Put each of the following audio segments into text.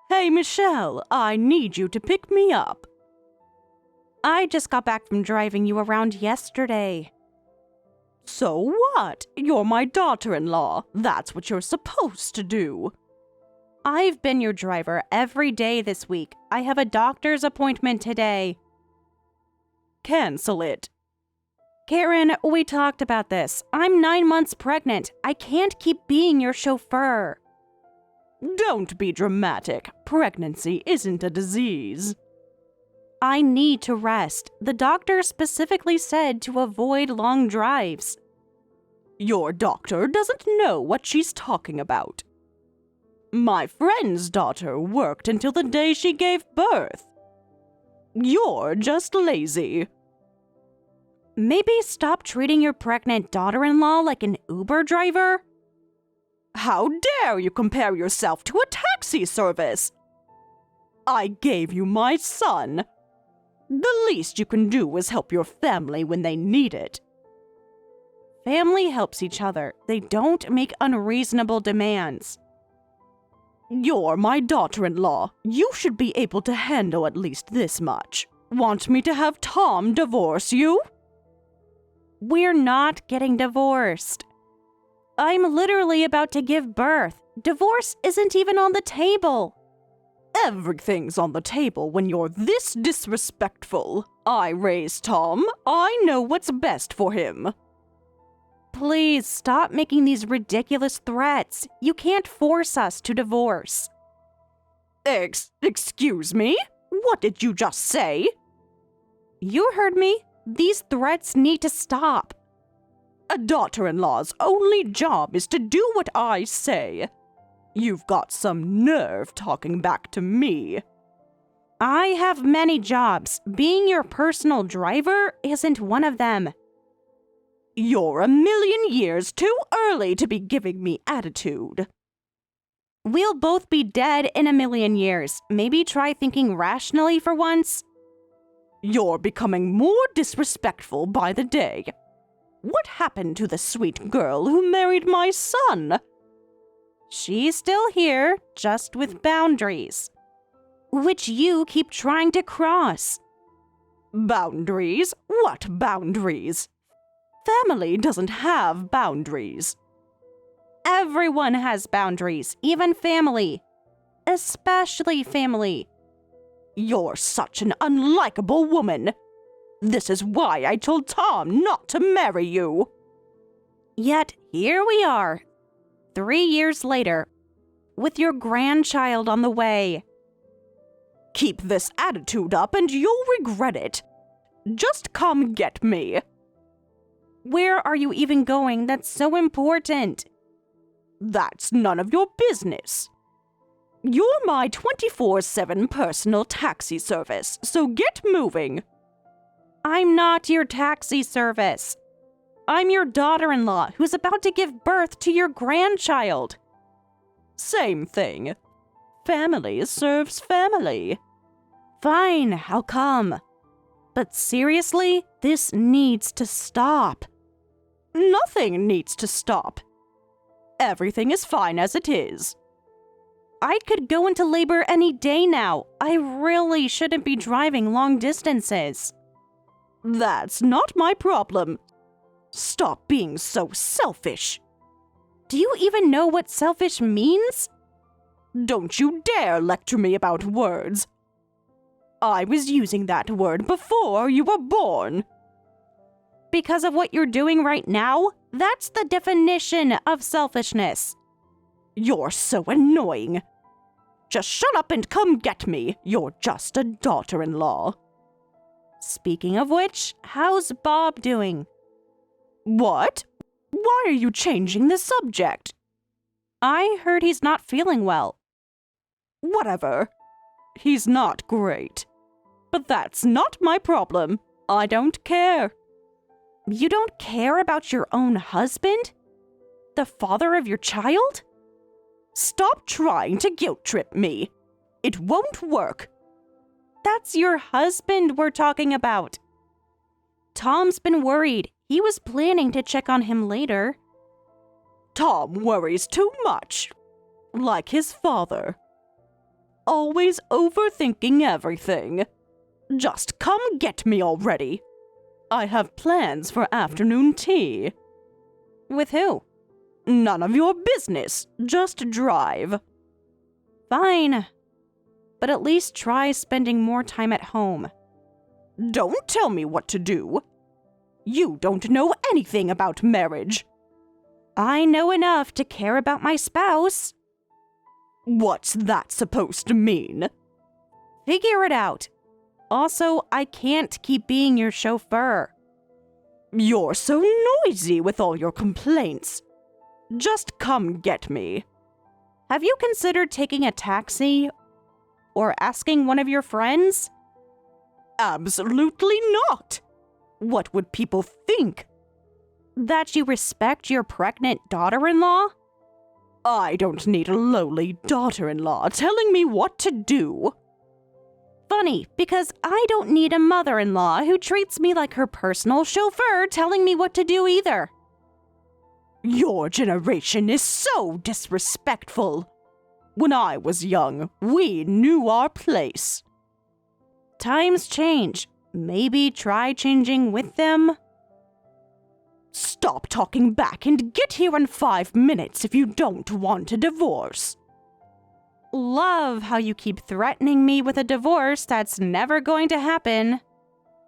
Hey, Michelle, I need you to pick me up. I just got back from driving you around yesterday. So what? You're my daughter-in-law. That's what you're supposed to do. I've been your driver every day this week. I have a doctor's appointment today. Cancel it. Karen, we talked about this. I'm 9 months pregnant. I can't keep being your chauffeur. Don't be dramatic. Pregnancy isn't a disease. I need to rest. The doctor specifically said to avoid long drives. Your doctor doesn't know what she's talking about. My friend's daughter worked until the day she gave birth. You're just lazy. Maybe stop treating your pregnant daughter-in-law like an Uber driver? How dare you compare yourself to a taxi service? I gave you my son. The least you can do is help your family when they need it. Family helps each other. They don't make unreasonable demands. You're my daughter-in-law. You should be able to handle at least this much. Want me to have Tom divorce you? We're not getting divorced. I'm literally about to give birth. Divorce isn't even on the table. Everything's on the table when you're this disrespectful. I raised Tom. I know what's best for him. Please stop making these ridiculous threats. You can't force us to divorce. Excuse me? What did you just say? You heard me. These threats need to stop. A daughter-in-law's only job is to do what I say. You've got some nerve talking back to me. I have many jobs. Being your personal driver isn't one of them. You're a million years too early to be giving me attitude. We'll both be dead in a million years. Maybe try thinking rationally for once. You're becoming more disrespectful by the day. What happened to the sweet girl who married my son? She's still here, just with boundaries, which you keep trying to cross. Boundaries? What boundaries? Family doesn't have boundaries. Everyone has boundaries, even family. Especially family. You're such an unlikable woman. This is why I told Tom not to marry you. Yet here we are, 3 years later, with your grandchild on the way. Keep this attitude up and you'll regret it. Just come get me. Where are you even going that's so important? That's none of your business. You're my 24/7 personal taxi service, so get moving. I'm not your taxi service. I'm your daughter-in-law who's about to give birth to your grandchild. Same thing. Family serves family. Fine, I'll come. But seriously, this needs to stop. Nothing needs to stop. Everything is fine as it is. I could go into labor any day now. I really shouldn't be driving long distances. That's not my problem. Stop being so selfish. Do you even know what selfish means? Don't you dare lecture me about words. I was using that word before you were born. Because of what you're doing right now, that's the definition of selfishness. You're so annoying. Just shut up and come get me. You're just a daughter-in-law. Speaking of which, how's Bob doing? What? Why are you changing the subject? I heard he's not feeling well. Whatever. He's not great. But that's not my problem. I don't care. You don't care about your own husband? The father of your child? Stop trying to guilt-trip me. It won't work. That's your husband we're talking about. Tom's been worried. He was planning to check on him later. Tom worries too much. Like his father. always overthinking everything. Just come get me already. I have plans for afternoon tea. With who? None of your business. Just drive. Fine. But at least try spending more time at home. Don't tell me what to do. You don't know anything about marriage. I know enough to care about my spouse. What's that supposed to mean? Figure it out. Also, I can't keep being your chauffeur. You're so noisy with all your complaints. Just come get me. Have you considered taking a taxi? Or asking one of your friends? Absolutely not. What would people think? That you respect your pregnant daughter-in-law? I don't need a lowly daughter-in-law telling me what to do. Funny, because I don't need a mother-in-law who treats me like her personal chauffeur telling me what to do either. Your generation is so disrespectful. When I was young, we knew our place. Times change. Maybe try changing with them? Stop talking back and get here in 5 minutes if you don't want a divorce. Love how you keep threatening me with a divorce that's never going to happen.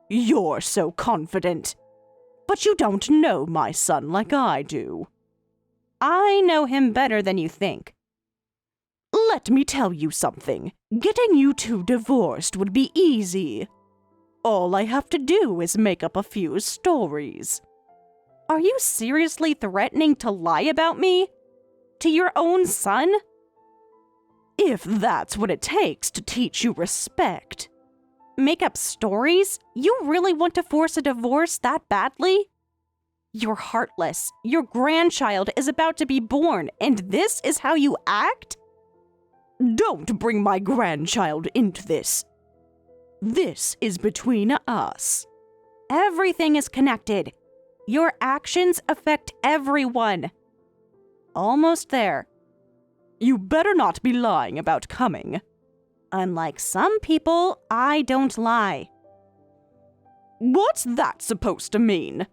You're so confident. But you don't know my son like I do. I know him better than you think. Let me tell you something. Getting you two divorced would be easy. All I have to do is make up a few stories. Are you seriously threatening to lie about me? To your own son? If that's what it takes to teach you respect. Make up stories? You really want to force a divorce that badly? You're heartless. Your grandchild is about to be born, and this is how you act? Don't bring my grandchild into this. This is between us. Everything is connected. Your actions affect everyone. Almost there. You better not be lying about coming. Unlike some people, I don't lie. What's that supposed to mean?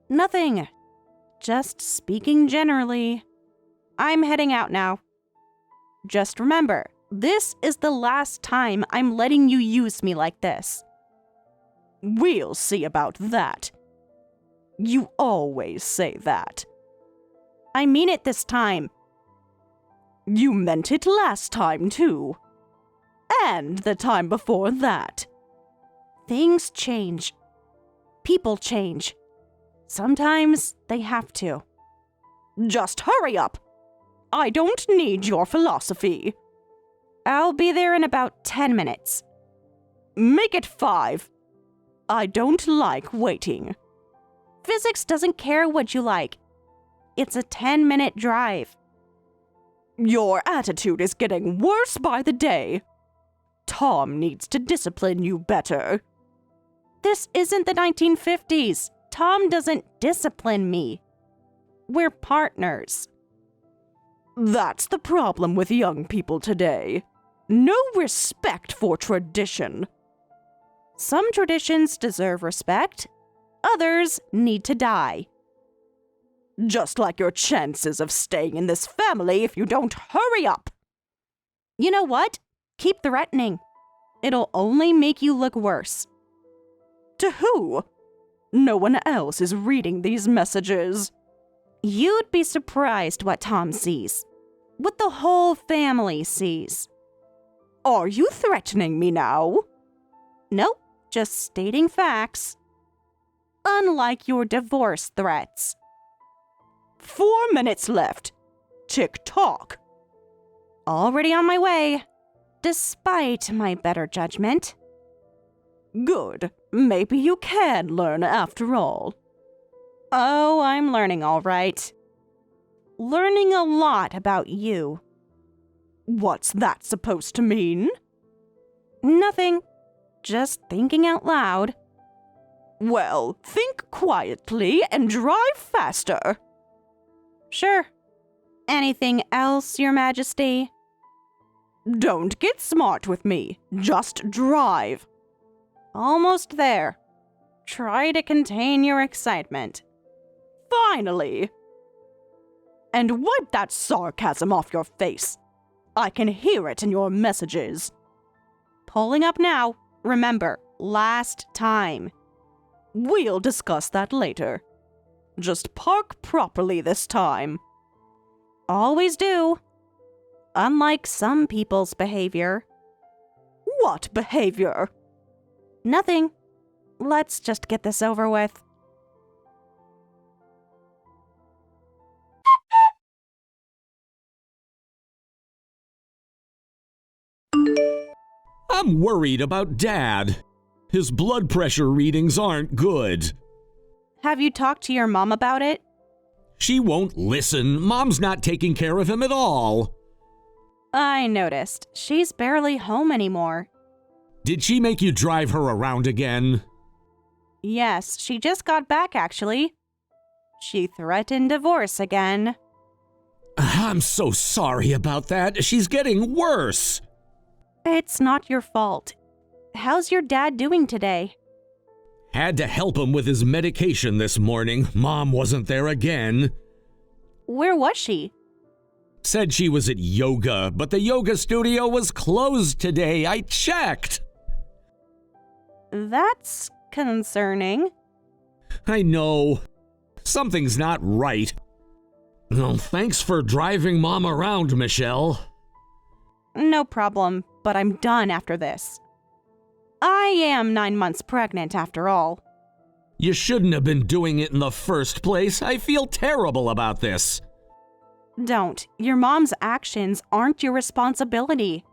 Nothing. Just speaking generally. I'm heading out now. Just remember, this is the last time I'm letting you use me like this. We'll see about that. You always say that. I mean it this time. You meant it last time, too. And the time before that. Things change. People change. Sometimes they have to. Just hurry up. I don't need your philosophy. I'll be there in about 10 minutes. Make it 5. I don't like waiting. Physics doesn't care what you like. It's a 10-minute drive. Your attitude is getting worse by the day. Tom needs to discipline you better. This isn't the 1950s. Tom doesn't discipline me. We're partners. That's the problem with young people today. No respect for tradition. Some traditions deserve respect. Others need to die. Just like your chances of staying in this family if you don't hurry up. You know what? Keep threatening. It'll only make you look worse. To who? No one else is reading these messages. You'd be surprised what Tom sees. What the whole family sees. Are you threatening me now? Nope, just stating facts. Unlike your divorce threats. 4 minutes left. Tick-tock. Already on my way. Despite my better judgment. Good. Maybe you can learn after all. Oh, I'm learning all right. Learning a lot about you. What's that supposed to mean? Nothing. Just thinking out loud. Well, think quietly and drive faster. Sure. Anything else, Your Majesty? Don't get smart with me. Just drive. Almost there. Try to contain your excitement. Finally! And wipe that sarcasm off your face. I can hear it in your messages. Pulling up now. Remember, last time. We'll discuss that later. Just park properly this time. Always do. Unlike some people's behavior. What behavior? Nothing. Let's just get this over with. I'm worried about Dad. His blood pressure readings aren't good. Have you talked to your mom about it? She won't listen. Mom's not taking care of him at all. I noticed. She's barely home anymore. Did she make you drive her around again? Yes, she just got back, actually. She threatened divorce again. I'm so sorry about that. She's getting worse. It's not your fault. How's your dad doing today? Had to help him with his medication this morning. Mom wasn't there again. Where was she? Said she was at yoga, but the yoga studio was closed today. I checked. That's concerning. I know. Something's not right. Well, thanks for driving Mom around, Michelle. No problem, but I'm done after this. I am 9 months pregnant after all. You shouldn't have been doing it in the first place. I feel terrible about this. Don't. Your mom's actions aren't your responsibility.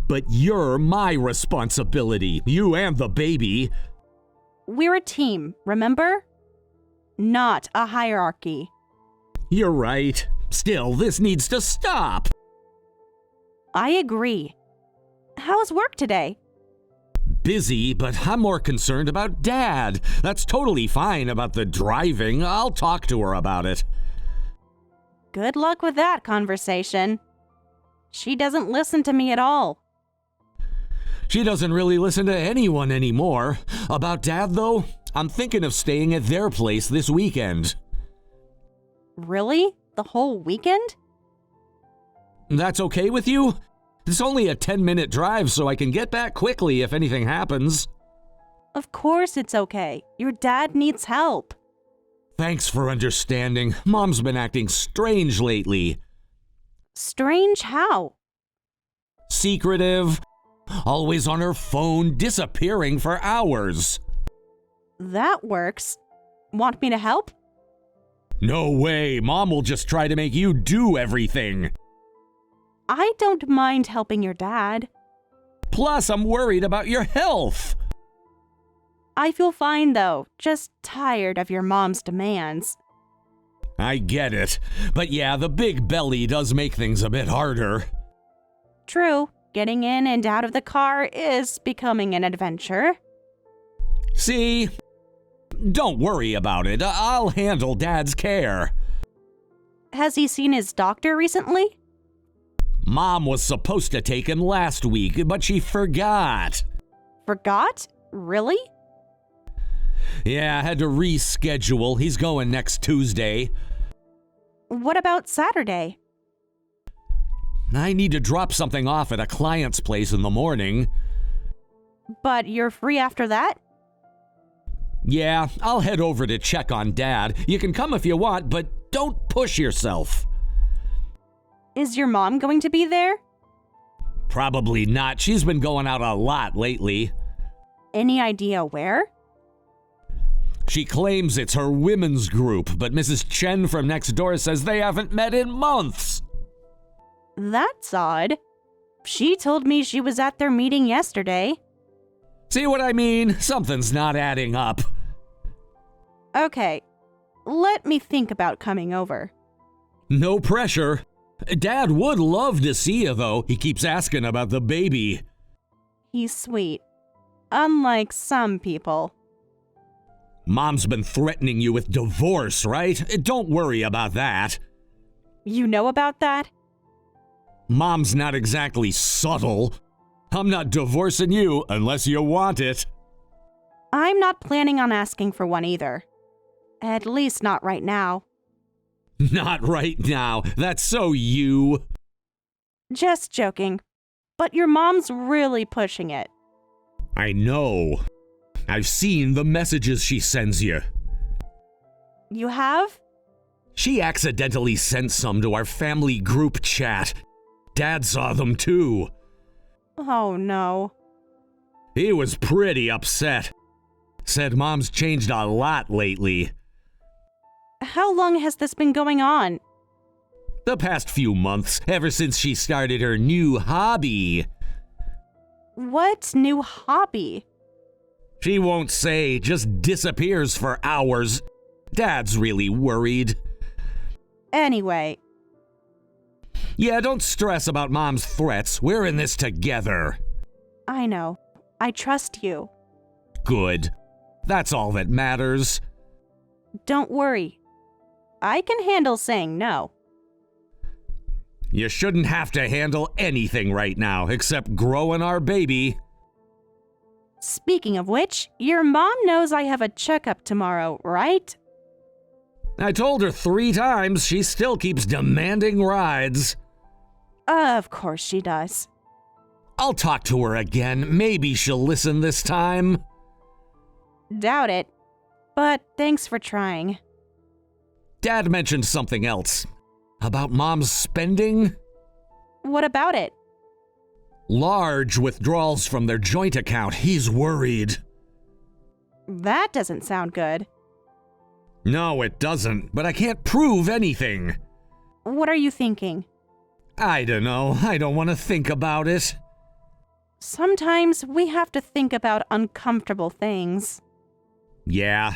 But you're my responsibility. You and the baby. We're a team, remember? Not a hierarchy. You're right. Still, this needs to stop. I agree. How's work today? Busy, but I'm more concerned about Dad. That's totally fine about the driving. I'll talk to her about it. Good luck with that conversation. She doesn't listen to me at all. She doesn't really listen to anyone anymore. About Dad, though, I'm thinking of staying at their place this weekend. Really? The whole weekend? That's okay with you? It's only a 10-minute drive, so I can get back quickly if anything happens. Of course it's okay. Your dad needs help. Thanks for understanding. Mom's been acting strange lately. Strange how? Secretive. Always on her phone, disappearing for hours. That works. Want me to help? No way. Mom will just try to make you do everything. I don't mind helping your dad. Plus, I'm worried about your health. I feel fine, though. Just tired of your mom's demands. I get it. But yeah, the big belly does make things a bit harder. True. Getting in and out of the car is becoming an adventure. See? Don't worry about it. I'll handle Dad's care. Has he seen his doctor recently? Mom was supposed to take him last week, but she forgot. Forgot? Really? Yeah, I had to reschedule. He's going next Tuesday. What about Saturday? I need to drop something off at a client's place in the morning. But you're free after that? Yeah, I'll head over to check on Dad. You can come if you want, but don't push yourself. Is your mom going to be there? Probably not. She's been going out a lot lately. Any idea where? She claims it's her women's group, but Mrs. Chen from next door says they haven't met in months. That's odd. She told me she was at their meeting yesterday. See what I mean? Something's not adding up. Okay, let me think about coming over. No pressure. Dad would love to see you, though. He keeps asking about the baby. He's sweet. Unlike some people. Mom's been threatening you with divorce, right? Don't worry about that. You know about that? Mom's not exactly subtle. I'm not divorcing you unless you want it. I'm not planning on asking for one either. At least not right now. Not right now. That's so you. Just joking. But your mom's really pushing it. I know. I've seen the messages she sends you. You have? She accidentally sent some to our family group chat. Dad saw them too. Oh no. He was pretty upset. Said Mom's changed a lot lately. How long has this been going on? The past few months, ever since she started her new hobby. What new hobby? She won't say, just disappears for hours. Dad's really worried. Anyway. Yeah, don't stress about Mom's threats. We're in this together. I know. I trust you. Good. That's all that matters. Don't worry. I can handle saying no. You shouldn't have to handle anything right now except growing our baby. Speaking of which, your mom knows I have a checkup tomorrow, right? I told her 3 times. She still keeps demanding rides. Of course she does. I'll talk to her again. Maybe she'll listen this time. Doubt it. But thanks for trying. Dad mentioned something else. About Mom's spending? What about it? Large withdrawals from their joint account. He's worried. That doesn't sound good. No, it doesn't, but I can't prove anything. What are you thinking? I don't know. I don't want to think about it. Sometimes we have to think about uncomfortable things. Yeah.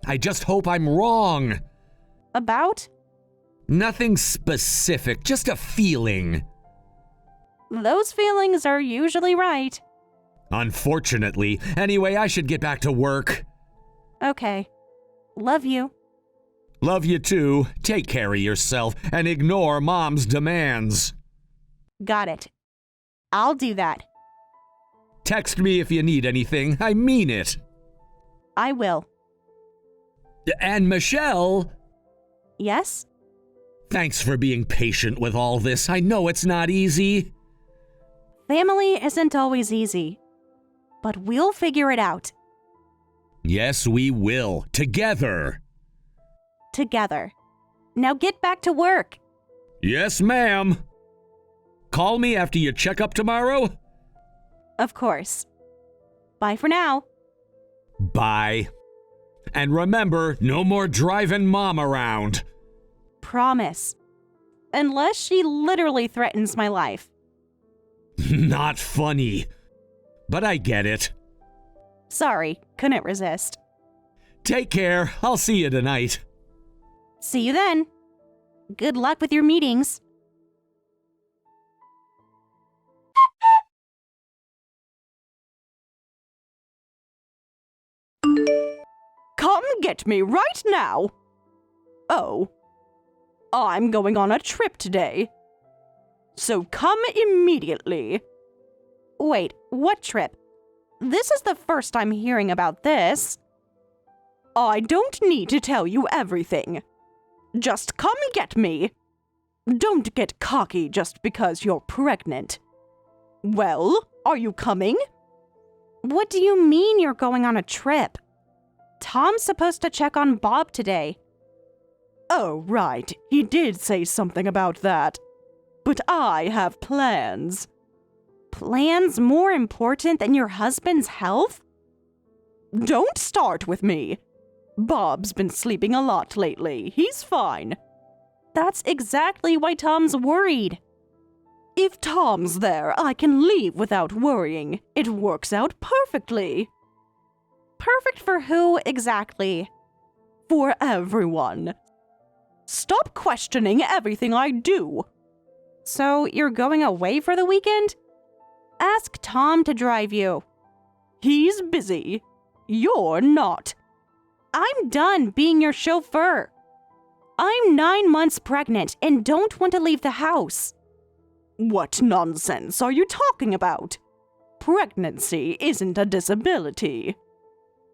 I just hope I'm wrong. About? Nothing specific, just a feeling. Those feelings are usually right. Unfortunately. Anyway, I should get back to work. Okay. Love you. Love you too. Take care of yourself and ignore Mom's demands. Got it. I'll do that. Text me if you need anything. I mean it. I will. And Michelle, Yes? thanks for being patient with all this. I know it's not easy. Family isn't always easy. But we'll figure it out. Yes, we will. Together. Together. Now get back to work. Yes, ma'am. Call me after your checkup tomorrow. Of course. Bye for now. Bye. And remember, no more driving Mom around. Promise. Unless she literally threatens my life. Not funny. But I get it. Sorry, couldn't resist. Take care. I'll see you tonight. See you then. Good luck with your meetings. Come get me right now. Oh. I'm going on a trip today. So come immediately. Wait, what trip? This is the first I'm hearing about this. I don't need to tell you everything. Just come get me. Don't get cocky just because you're pregnant. Well, are you coming? What do you mean you're going on a trip? Tom's supposed to check on Bob today. Oh, right. He did say something about that. But I have plans. Plans more important than your husband's health? Don't start with me. Bob's been sleeping a lot lately. He's fine. That's exactly why Tom's worried. If Tom's there, I can leave without worrying. It works out perfectly. Perfect for who exactly? For everyone. Stop questioning everything I do. So you're going away for the weekend? Ask Tom to drive you. He's busy. You're not. I'm done being your chauffeur. I'm 9 months pregnant and don't want to leave the house. What nonsense are you talking about? Pregnancy isn't a disability.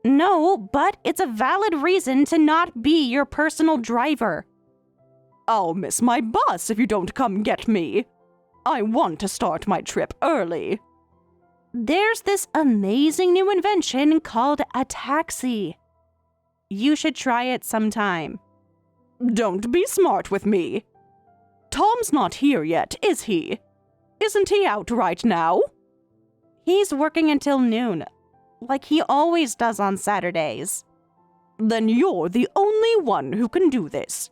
No, but it's a valid reason to not be your personal driver. I'll miss my bus if you don't come get me. I want to start my trip early. There's this amazing new invention called a taxi. You should try it sometime. Don't be smart with me. Tom's not here yet, is he? Isn't he out right now? He's working until noon, like he always does on Saturdays. Then you're the only one who can do this.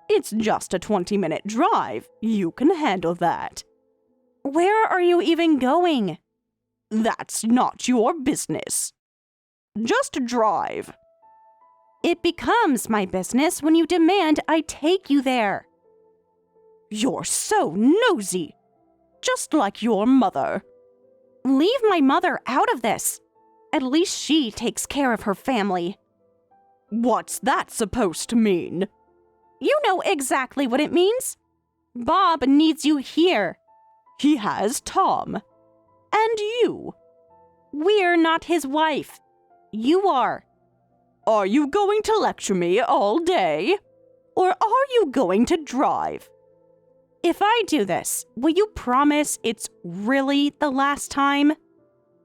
It's just a 20-minute drive. You can handle that. Where are you even going? That's not your business. Just drive. It becomes my business when you demand I take you there. You're so nosy. Just like your mother. Leave my mother out of this. At least she takes care of her family. What's that supposed to mean? You know exactly what it means. Bob needs you here. He has Tom. And you. We're not his wife. You are. Are you going to lecture me all day? Or are you going to drive? If I do this, will you promise it's really the last time?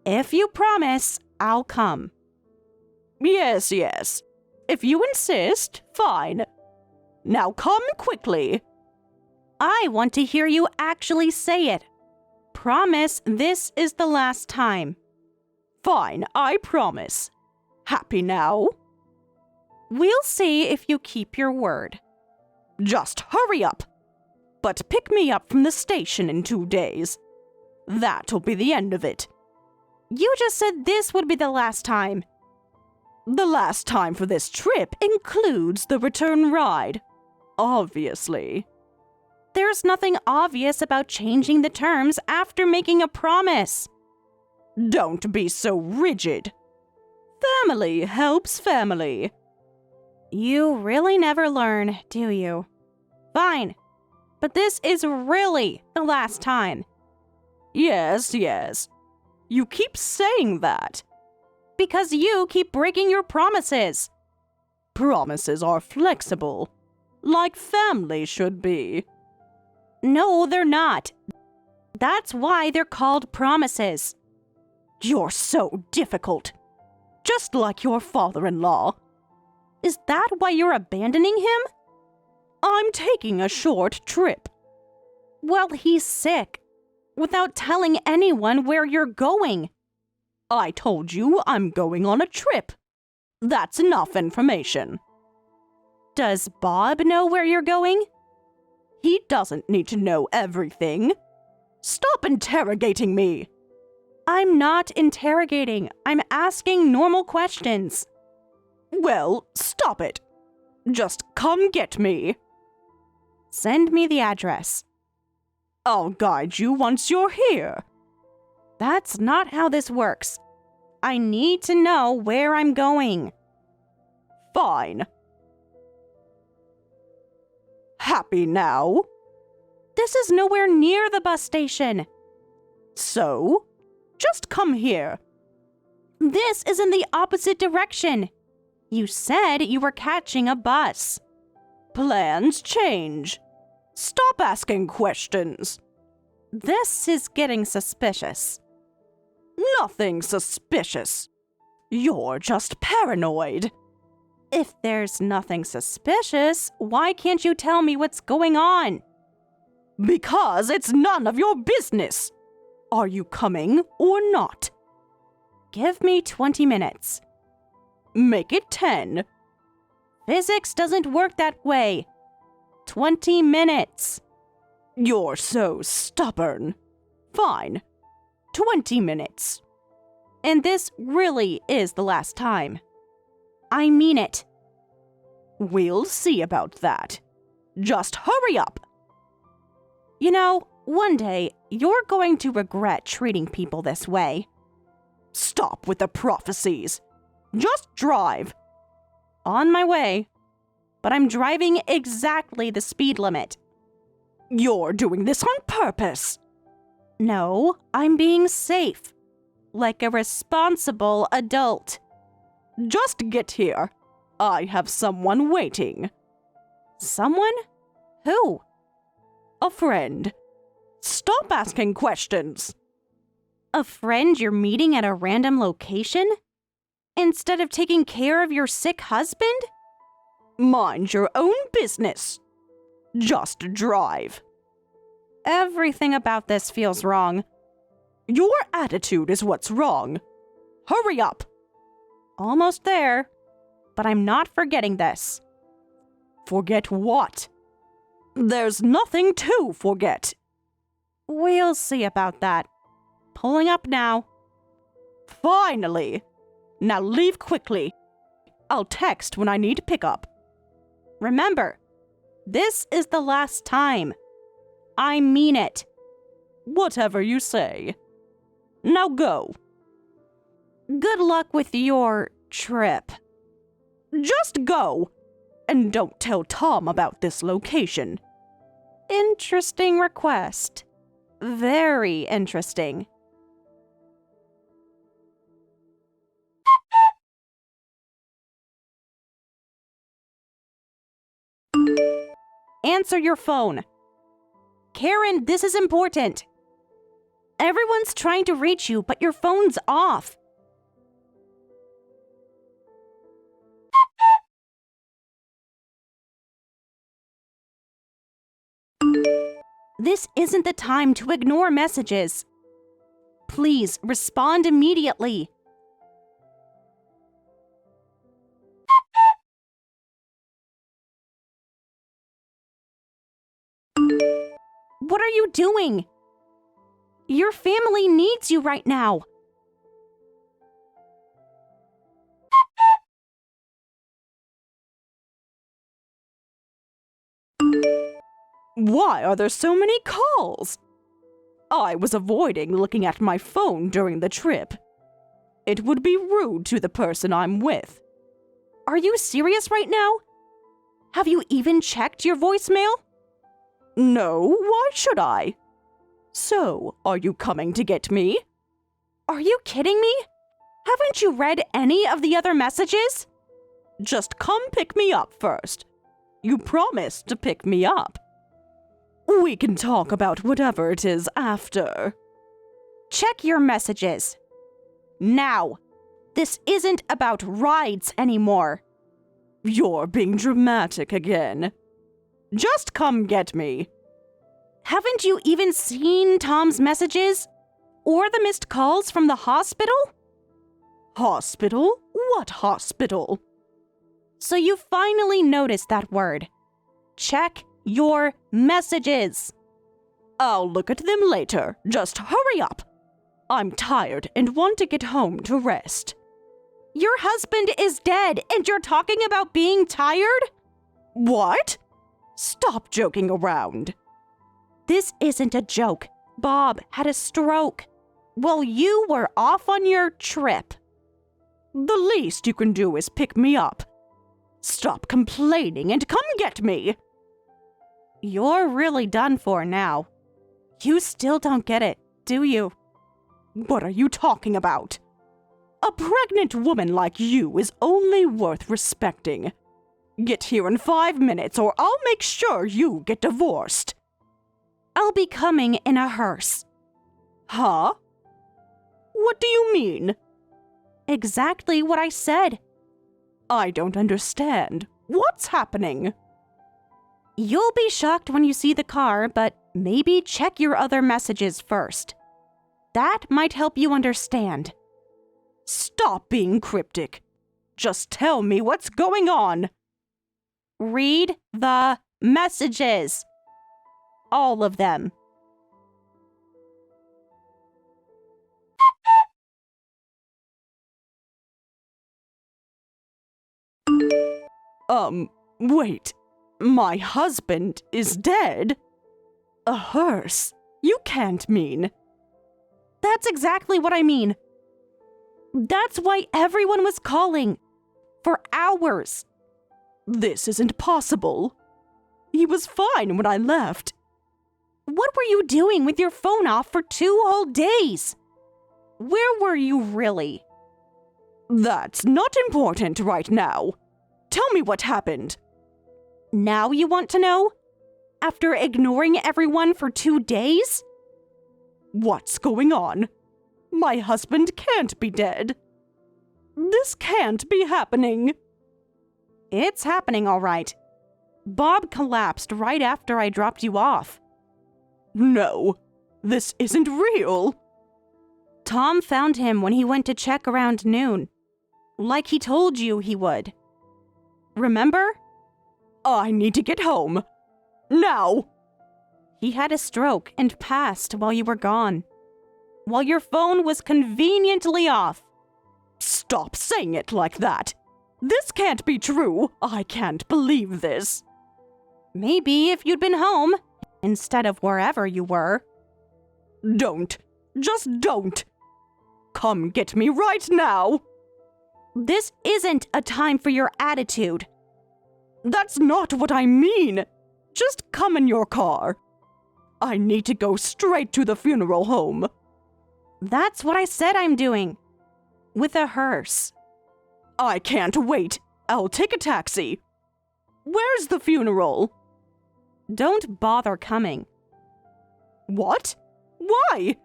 If you promise, I'll come. Yes. If you insist, fine. Now come quickly. I want to hear you actually say it. Promise this is the last time. Fine, I promise. Happy now? We'll see if you keep your word. Just hurry up. But pick me up from the station in 2 days. That'll be the end of it. You just said this would be the last time. The last time for this trip includes the return ride. Obviously. There's nothing obvious about changing the terms after making a promise. Don't be so rigid. Family helps family. You really never learn, do you? Fine. But this is really the last time. Yes. You keep saying that. Because you keep breaking your promises. Promises are flexible, like family should be. No, they're not. That's why they're called promises. You're so difficult. Just like your father-in-law. Is that why you're abandoning him? I'm taking a short trip. Well, he's sick. Without telling anyone where you're going. I told you I'm going on a trip. That's enough information. Does Bob know where you're going? He doesn't need to know everything. Stop interrogating me. I'm not interrogating. I'm asking normal questions. Well, stop it. Just come get me. Send me the address. I'll guide you once you're here. That's not how this works. I need to know where I'm going. Fine. Happy now? This is nowhere near the bus station. So, just come here. This is in the opposite direction. You said you were catching a bus. Plans change. Stop asking questions. This is getting suspicious. Nothing suspicious. You're just paranoid. If there's nothing suspicious, why can't you tell me what's going on? Because it's none of your business. Are you coming or not? Give me 20 minutes. Make it 10. Physics doesn't work that way. 20 minutes. You're so stubborn. Fine. 20 minutes. And this really is the last time. I mean it. We'll see about that. Just hurry up. You know, one day you're going to regret treating people this way. Stop with the prophecies. Just drive. On my way. But I'm driving exactly the speed limit. You're doing this on purpose. No, I'm being safe. Like a responsible adult. Just get here. I have someone waiting. Someone? Who? A friend. Stop asking questions. A friend you're meeting at a random location? Instead of taking care of your sick husband? Mind your own business. Just drive. Everything about this feels wrong. Your attitude is what's wrong. Hurry up. Almost there, but I'm not forgetting this. Forget what? There's nothing to forget. We'll see about that. Pulling up now. Finally. Now leave quickly. I'll text when I need pickup. Remember, this is the last time. I mean it. Whatever you say. Now go. Good luck with your trip. Just go. And don't tell Tom about this location. Interesting request. Very interesting. Answer your phone. Karen, this is important. Everyone's trying to reach you, but your phone's off. This isn't the time to ignore messages. Please respond immediately. What are you doing? Your family needs you right now. Why are there so many calls? I was avoiding looking at my phone during the trip. It would be rude to the person I'm with. Are you serious right now? Have you even checked your voicemail? No, why should I? So, are you coming to get me? Are you kidding me? Haven't you read any of the other messages? Just come pick me up first. You promised to pick me up. We can talk about whatever it is after. Check your messages. Now. This isn't about rides anymore. You're being dramatic again. Just come get me. Haven't you even seen Tom's messages? Or the missed calls from the hospital? Hospital? What hospital? So you finally noticed that word. Check your messages. I'll look at them later. Just hurry up. I'm tired and want to get home to rest. Your husband is dead and you're talking about being tired? What? Stop joking around. This isn't a joke. Bob had a stroke while you were off on your trip. The least you can do is pick me up. Stop complaining and come get me. You're really done for now. You still don't get it, do you? What are you talking about? A pregnant woman like you is only worth respecting. Get here in 5 minutes or I'll make sure you get divorced. I'll be coming in a hearse. Huh? What do you mean? Exactly what I said. I don't understand. What's happening? You'll be shocked when you see the car, but maybe check your other messages first. That might help you understand. Stop being cryptic. Just tell me what's going on. Read the messages. All of them. Wait. My husband is dead? A hearse? You can't mean. That's exactly what I mean. That's why everyone was calling. For hours. This isn't possible. He was fine when I left. What were you doing with your phone off for 2 whole days? Where were you really? That's not important right now. Tell me what happened. Now you want to know? After ignoring everyone for 2 days? What's going on? My husband can't be dead. This can't be happening. It's happening, all right. Bob collapsed right after I dropped you off. No, this isn't real. Tom found him when he went to check around noon, like he told you he would. Remember? I need to get home. Now. He had a stroke and passed while you were gone, while your phone was conveniently off. Stop saying it like that. This can't be true. I can't believe this. Maybe if you'd been home, instead of wherever you were. Don't. Just don't. Come get me right now. This isn't a time for your attitude. That's not what I mean. Just come in your car. I need to go straight to the funeral home. That's what I said I'm doing. With a hearse. I can't wait. I'll take a taxi. Where's the funeral? Don't bother coming. What? Why?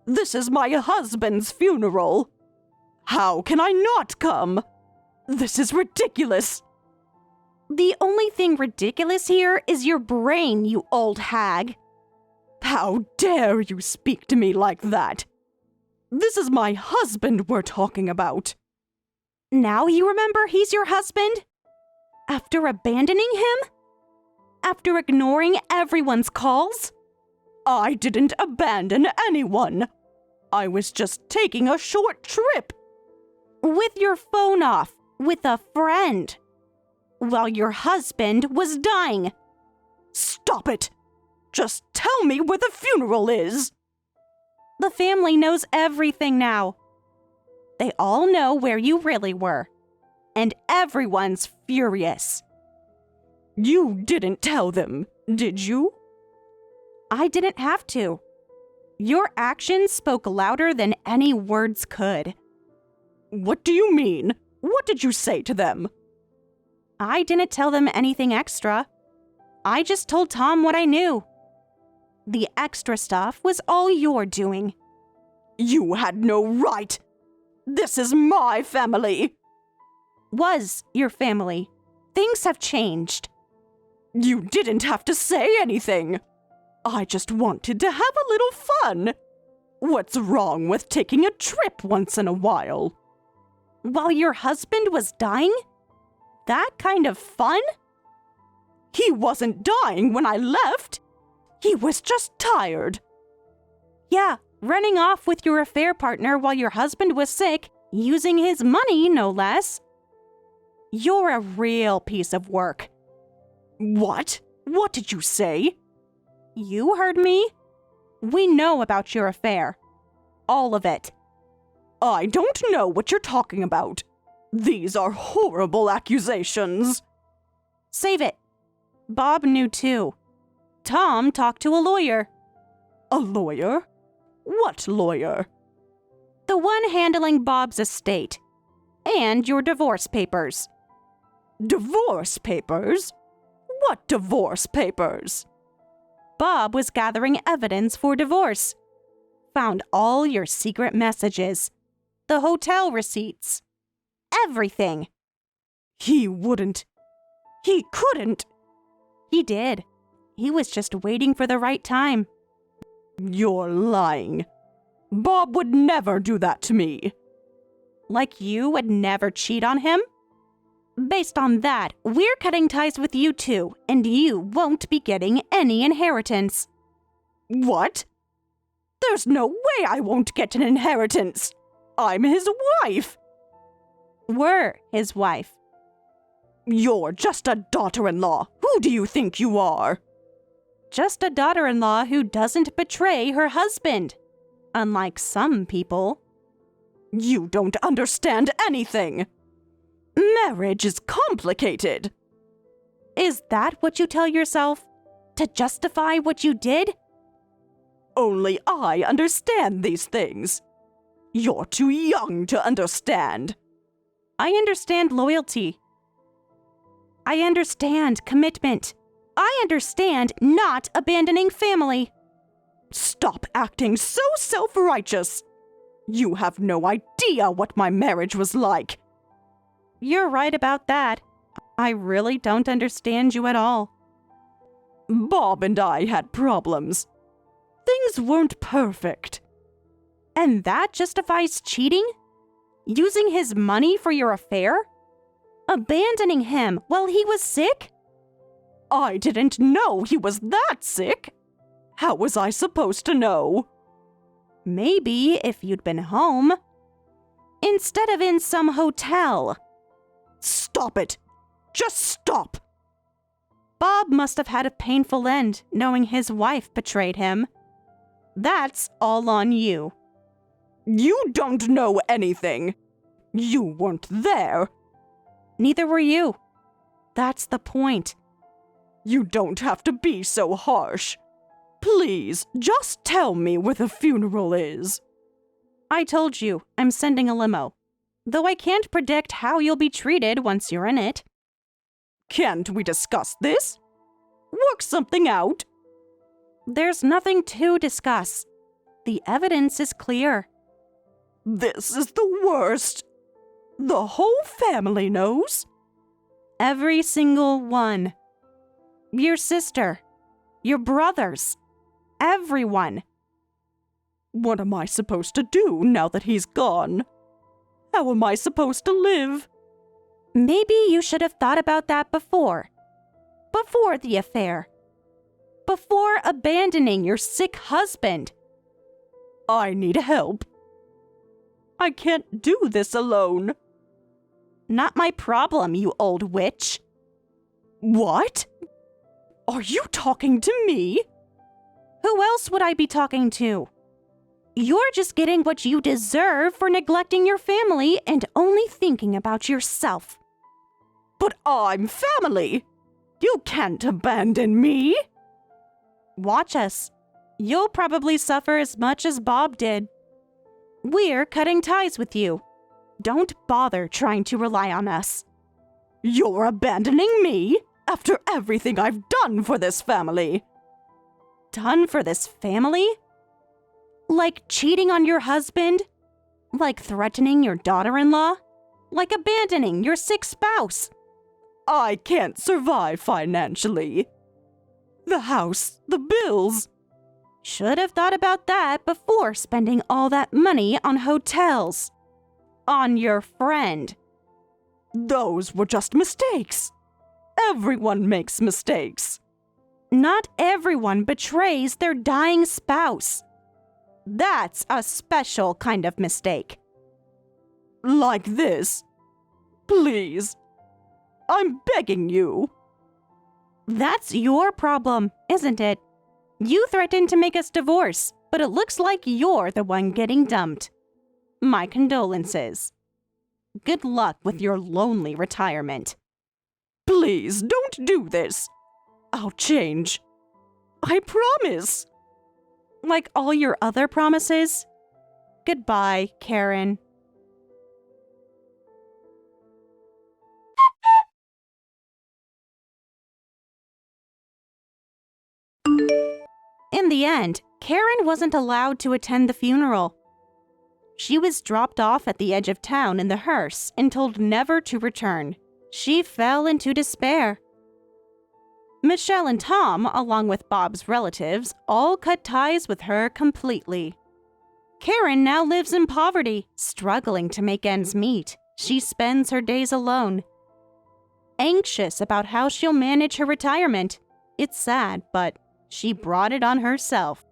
This is my husband's funeral. How can I not come? This is ridiculous. The only thing ridiculous here is your brain, you old hag. How dare you speak to me like that? This is my husband we're talking about. Now you remember he's your husband? After abandoning him? After ignoring everyone's calls? I didn't abandon anyone. I was just taking a short trip. With your phone off, with a friend. While your husband was dying. Stop it! Just tell me where the funeral is. The family knows everything now. They all know where you really were. And everyone's furious. You didn't tell them, did you? I didn't have to. Your actions spoke louder than any words could. What do you mean? What did you say to them? I didn't tell them anything extra. I just told Tom what I knew. The extra stuff was all your doing. You had no right. This is my family. Was your family. Things have changed. You didn't have to say anything. I just wanted to have a little fun. What's wrong with taking a trip once in a while? While your husband was dying? That kind of fun? He wasn't dying when I left. He was just tired. Yeah, running off with your affair partner while your husband was sick, using his money, no less. You're a real piece of work. What? What did you say? You heard me. We know about your affair. All of it. I don't know what you're talking about. These are horrible accusations. Save it. Bob knew too. Tom talked to a lawyer. A lawyer? What lawyer? The one handling Bob's estate. And your divorce papers. Divorce papers? What divorce papers? Bob was gathering evidence for divorce. Found all your secret messages. The hotel receipts. Everything. He wouldn't. He couldn't. He did. He was just waiting for the right time. You're lying. Bob would never do that to me. Like you would never cheat on him? Based on that, we're cutting ties with you two, and you won't be getting any inheritance. What? There's no way I won't get an inheritance. I'm his wife. Were his wife. You're just a daughter-in-law. Who do you think you are? Just a daughter-in-law who doesn't betray her husband. Unlike some people. You don't understand anything. Marriage is complicated. Is that what you tell yourself? To justify what you did? Only I understand these things. You're too young to understand. I understand loyalty. I understand commitment. I understand not abandoning family. Stop acting so self-righteous. You have no idea what my marriage was like. You're right about that. I really don't understand you at all. Bob and I had problems. Things weren't perfect. And that justifies cheating? Using his money for your affair? Abandoning him while he was sick? I didn't know he was that sick. How was I supposed to know? Maybe if you'd been home. Instead of in some hotel. Stop it! Just stop! Bob must have had a painful end knowing his wife betrayed him. That's all on you. You don't know anything. You weren't there. Neither were you. That's the point. You don't have to be so harsh. Please, just tell me where the funeral is. I told you, I'm sending a limo. Though I can't predict how you'll be treated once you're in it. Can't we discuss this? Work something out? There's nothing to discuss. The evidence is clear. This is the worst. The whole family knows. Every single one. Your sister. Your brothers. Everyone. What am I supposed to do now that he's gone? How am I supposed to live? Maybe you should have thought about that before. Before the affair. Before abandoning your sick husband. I need help. I can't do this alone. Not my problem, you old witch. What? Are you talking to me? Who else would I be talking to? You're just getting what you deserve for neglecting your family and only thinking about yourself. But I'm family. You can't abandon me. Watch us. You'll probably suffer as much as Bob did. We're cutting ties with you. Don't bother trying to rely on us. You're abandoning me after everything I've done for this family. Done for this family? Like cheating on your husband? Like threatening your daughter-in-law? Like abandoning your sick spouse? I can't survive financially. The house, the bills. Should have thought about that before spending all that money on hotels. On your friend. Those were just mistakes. Everyone makes mistakes. Not everyone betrays their dying spouse. That's a special kind of mistake. Like this. Please. I'm begging you. That's your problem, isn't it? You threatened to make us divorce, but it looks like you're the one getting dumped. My condolences. Good luck with your lonely retirement. Please, don't do this. I'll change. I promise. Like all your other promises? Goodbye, Karen. In the end, Karen wasn't allowed to attend the funeral. She was dropped off at the edge of town in the hearse and told never to return. She fell into despair. Michelle and Tom, along with Bob's relatives, all cut ties with her completely. Karen now lives in poverty, struggling to make ends meet. She spends her days alone. Anxious about how she'll manage her retirement. It's sad, but she brought it on herself.